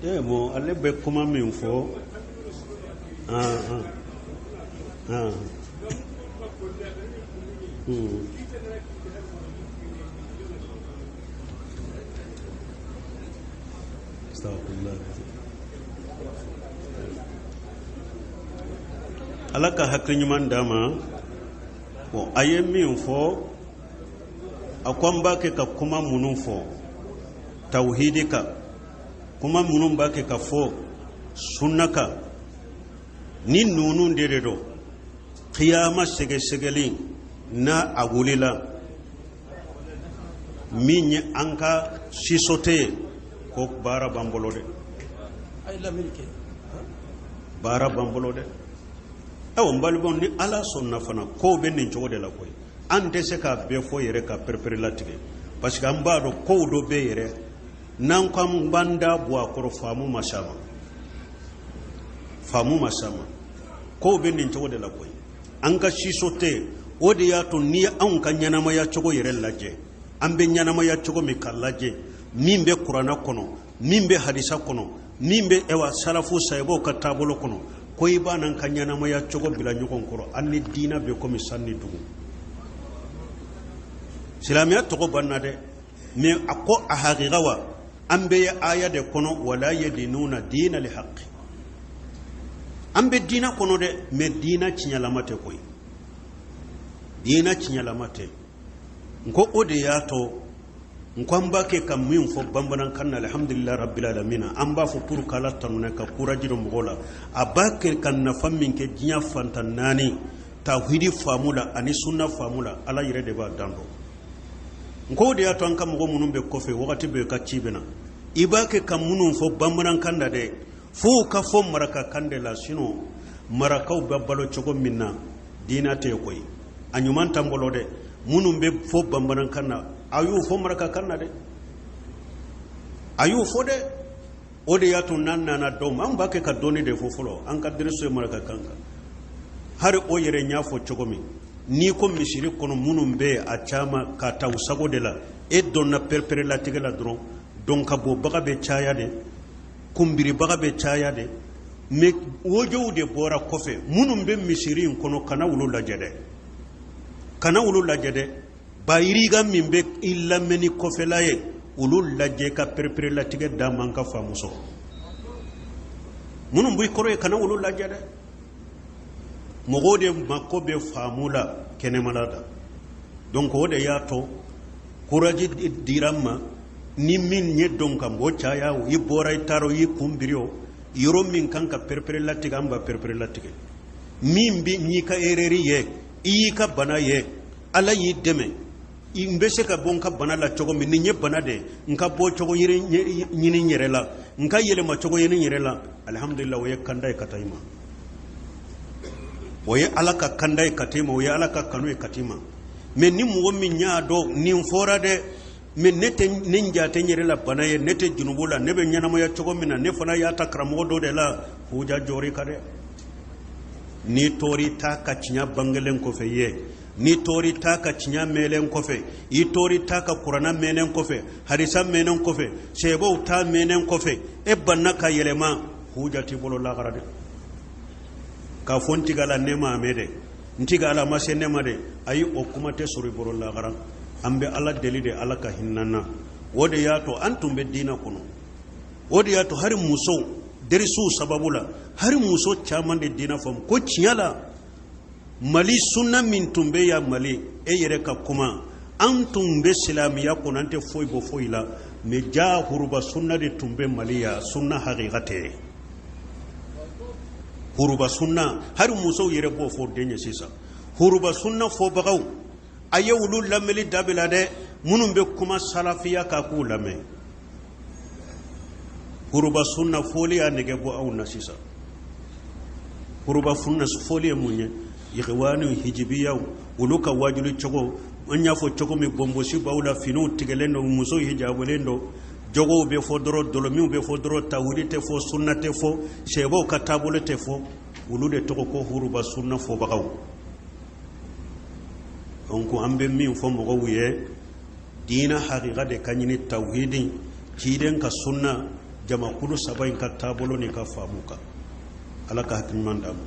mo alle be kuma min fo alaka hakrinyuman dama o aye min fo akwan bake ka kuma munun fo tauhidika kuma munun bake ka fo sunnaka ni nunun deredo qiyama segeli na agulila minye anka sisote ko bara bambolode ay la milke bara bambolode aw mbalbon ni ala sunna fana ko be nin jode la koy ante se ka be fo yere ka perpere latige parce que amba do ko do be yere nan kam banda bo akoro famu masama ko be nin jode la koy anka sisote odi ya to ni an kan nyana ma ya chogo yere laje ambe nyana ma ya chogo mi kallaje mimbe qur'ana kono mimbe hadisa kono mimbe ewa salafu saybo ka tabolo kono koy banan kan nyana ma ya chogo bila nyukon koro anni dina be ko mi sanni dugu silamiya to ko bannade me akko a haqiqawa ambe ya aya de kono wala yadinuna dina li haqqi ambe dina kono de me dina cinyalamate koy dina cinyalamate nko ode yato nkwamba ke kam min fo bambanan kan alhamdulillah rabbil alamin amba fo pour kala tanune ka kurajiro mogola abake kan na fammin ke jinya fantanani tawhidi famula ani sunna famula ala yire de ba dando nko de yato an kam go munum be kofe wakati be ka cibena ibake kam munum fo bambanan kan da de fo ka fo maraka kande la sino marakau babbalo chogo minna dina te koy anyuman tambolo de munum be fo bambanan kanna ayu fo maraka kanna de ayu fo de ode yatu nanna na dom am bake ka doni de fo folo an ka dirso maraka kanka har o yere nya fo chogomi ni ko misiri kono munum be a chama ka taw sago de la e donna perpere la tigela dron donc ka bo baga be chaya de kumbiri baga be chaya de me wojo de bora kofe munum be misiri kono kana wulu la jede bayiriga mimbe illa meni kofelaye ulul laje ka perpere la tige da manka famuso munum buy koroye kana ulul laje de mogode makko be famula kene malada donc wode yato kuraji diramma ni min nyedon kam bo chaya yi boray taro yi kumbirio yoro min kanka perpere la tige amba perpere la tige mimbi ni ka ereri ye iyi ka bana ye ala yi deme imbese ka bon ka bana la chogo mi nye bana de nka bo chogo yiri nyini nyere la nka yele ma chogo yini nyere la alhamdulillah waye kandai kataima waye ala ka kandai katima waye ala ka kanu katima me ni mo mi nya do ni fora de me nete ninja te nyere la bana ye nete junubula nebe nyana mo ya chogo mina ne fana ya takramo do de la huja jori kade ni tori ta ka cinya bangalen ko fe ye ni tori ta ka cinya melen ko fe i tori ta ka qur'ana menen ko fe hadisa menen ko fe sebo ta menen ko fe e banna ka yelema hujati bolo la garade ka fonti gala nema mede ntiga ala masene made ayi okumate suri bolo la garan ambe ala delide ala ka hinnana wode yato antum be dina kono wode yato hari muso deri su sababula hari muso chaman de dina fam ko ciyala mali sunna min tumbe ya mali e yere ka kuma antum be islamiya ko nante foy bo foy la me ja huruba sunna de tumbe mali ya sunna haqiqate huruba sunna hari muso yere bo fo denye sisa huruba sunna fo bagaw ayewulu lameli dabila de munum be kuma salafiya ka ku lame huruba sunna foli ya nege bo aw nasisa huruba sunna foli munye yiwanu hijibiya uluka wajulu chogo anya fo chogo mi bombo si bawla finu tigelendo muso hijabulendo jogo be fo doro dolomi be fo doro tawhid te fo sunna te fo shebo katabule te fo ulude to ko huruba sunna fo bagaw onko ambe min fo mo wiye dina haqiqa de kanyini tawhidin kiden ka sunna jama kulu saba in ka taabolo ni ka faamu kan ala ka hakiliman d'amu